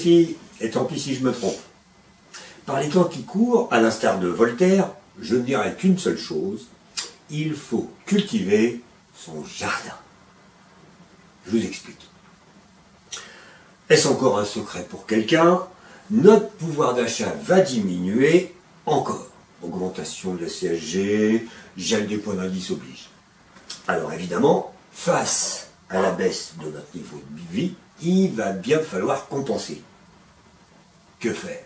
filles, et tant pis si je me trompe. Par les temps qui courent, à l'instar de Voltaire, je ne dirais qu'une seule chose, il faut cultiver son jardin. Je vous explique. Est-ce encore un secret pour quelqu'un? Notre pouvoir d'achat va diminuer encore. Augmentation de la CSG, gel des points d'indice oblige. Alors évidemment, face à la baisse de notre niveau de vie, il va bien falloir compenser. Que faire?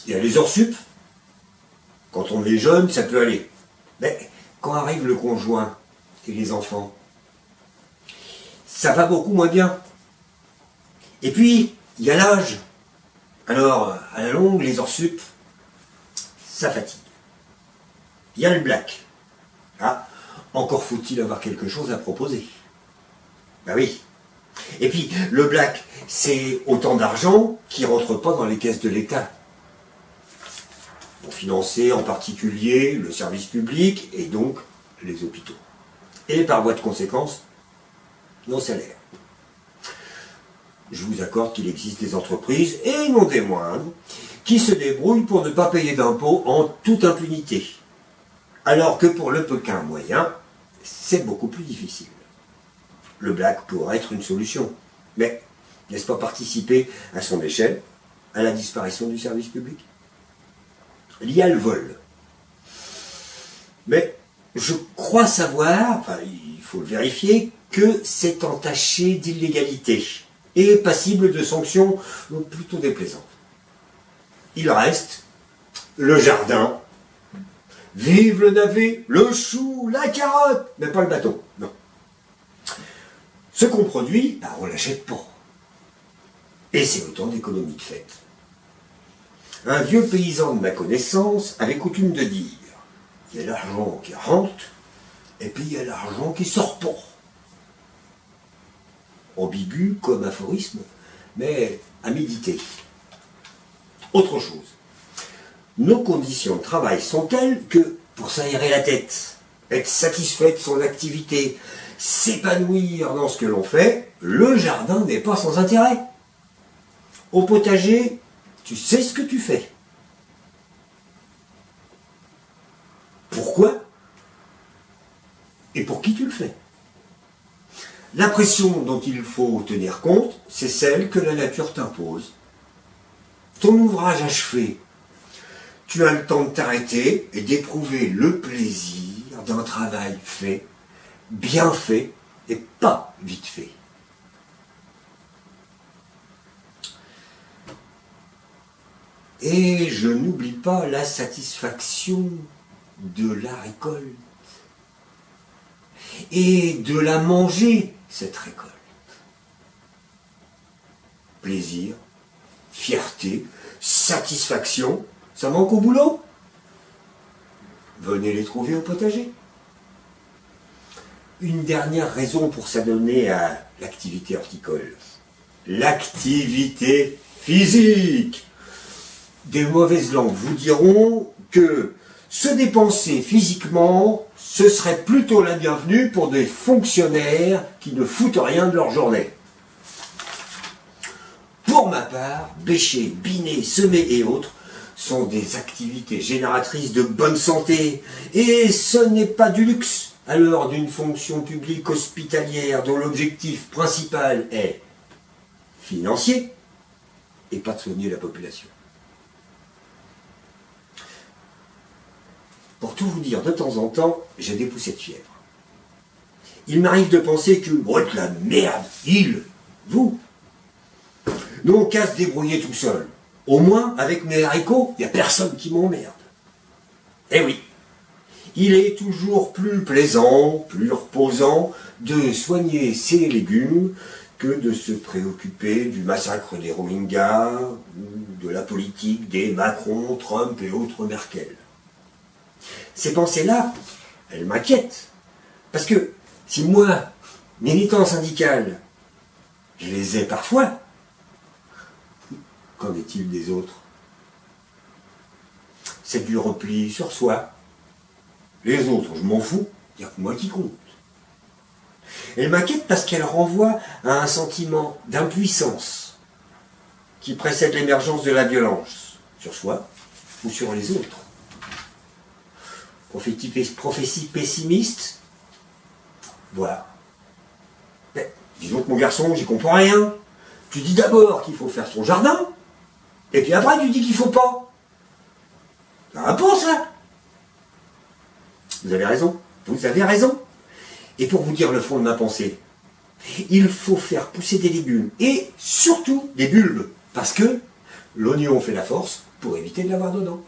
Il y a les heures sup. Quand on est jeune, ça peut aller. Mais quand arrive le conjoint et les enfants, ça va beaucoup moins bien. Et puis, il y a l'âge. Alors, à la longue, les heures sup, ça fatigue. Il y a le black. Ah, encore faut-il avoir quelque chose à proposer. Ben oui. Et puis, le black, c'est autant d'argent qui ne rentre pas dans les caisses de l'État. Pour financer en particulier le service public et donc les hôpitaux. Et par voie de conséquence, nos salaires. Je vous accorde qu'il existe des entreprises, et non des moindres, qui se débrouillent pour ne pas payer d'impôts en toute impunité. Alors que pour le pequin moyen, c'est beaucoup plus difficile. Le black pourrait être une solution, mais n'est-ce pas participer à son échelle à la disparition du service public? Il y a le vol. Mais je crois savoir, enfin il faut le vérifier, que c'est entaché d'illégalité et passible de sanctions plutôt déplaisantes. Il reste le jardin. Vive le navet, le chou, la carotte, mais pas le bâton, non. Ce qu'on produit, on ne l'achète pas. Et c'est autant d'économies de fait. Un vieux paysan de ma connaissance avait coutume de dire, il y a l'argent qui rentre, et puis il y a l'argent qui sort pas. Ambigu comme aphorisme, mais à méditer. Autre chose. Nos conditions de travail sont telles que, pour s'aérer la tête, être satisfait de son activité, s'épanouir dans ce que l'on fait, le jardin n'est pas sans intérêt. Au potager, tu sais ce que tu fais. Pourquoi? Et pour qui tu le fais? La pression dont il faut tenir compte, c'est celle que la nature t'impose. Ton ouvrage achevé, tu as le temps de t'arrêter et d'éprouver le plaisir d'un travail fait, bien fait et pas vite fait. Et je n'oublie pas la satisfaction de la récolte et de la manger, cette récolte. Plaisir, fierté, satisfaction, ça manque au boulot. Venez les trouver au potager. Une dernière raison pour s'adonner à l'activité horticole. L'activité physique. Des mauvaises langues vous diront que se dépenser physiquement, ce serait plutôt la bienvenue pour des fonctionnaires qui ne foutent rien de leur journée. Pour ma part, bêcher, biner, semer et autres sont des activités génératrices de bonne santé. Et ce n'est pas du luxe à l'heure d'une fonction publique hospitalière dont l'objectif principal est financier et pas de soigner la population. Pour tout vous dire, de temps en temps, j'ai des poussées de fièvre. Il m'arrive de penser que, oh, de la merde, vous, nous on qu'à se débrouiller tout seul. Au moins, avec mes haricots, il n'y a personne qui m'emmerde. Eh oui, il est toujours plus plaisant, plus reposant de soigner ses légumes que de se préoccuper du massacre des Rohingyas ou de la politique des Macron, Trump et autres Merkel. Ces pensées-là, elles m'inquiètent. Parce que si moi, militant syndical, je les ai parfois, qu'en est-il des autres? C'est du repli sur soi. Les autres, je m'en fous, il n'y a que moi qui compte. Elle m'inquiète parce qu'elle renvoie à un sentiment d'impuissance qui précède l'émergence de la violence, sur soi ou sur les autres. Prophétie pessimiste, voilà. Mais, dis donc mon garçon, j'y comprends rien. Tu dis d'abord qu'il faut faire son jardin, et puis après tu dis qu'il faut pas. Ça va pas ça. Vous avez raison, vous avez raison. Et pour vous dire le fond de ma pensée, il faut faire pousser des légumes, et surtout des bulbes, parce que l'oignon fait la force pour éviter de l'avoir dedans.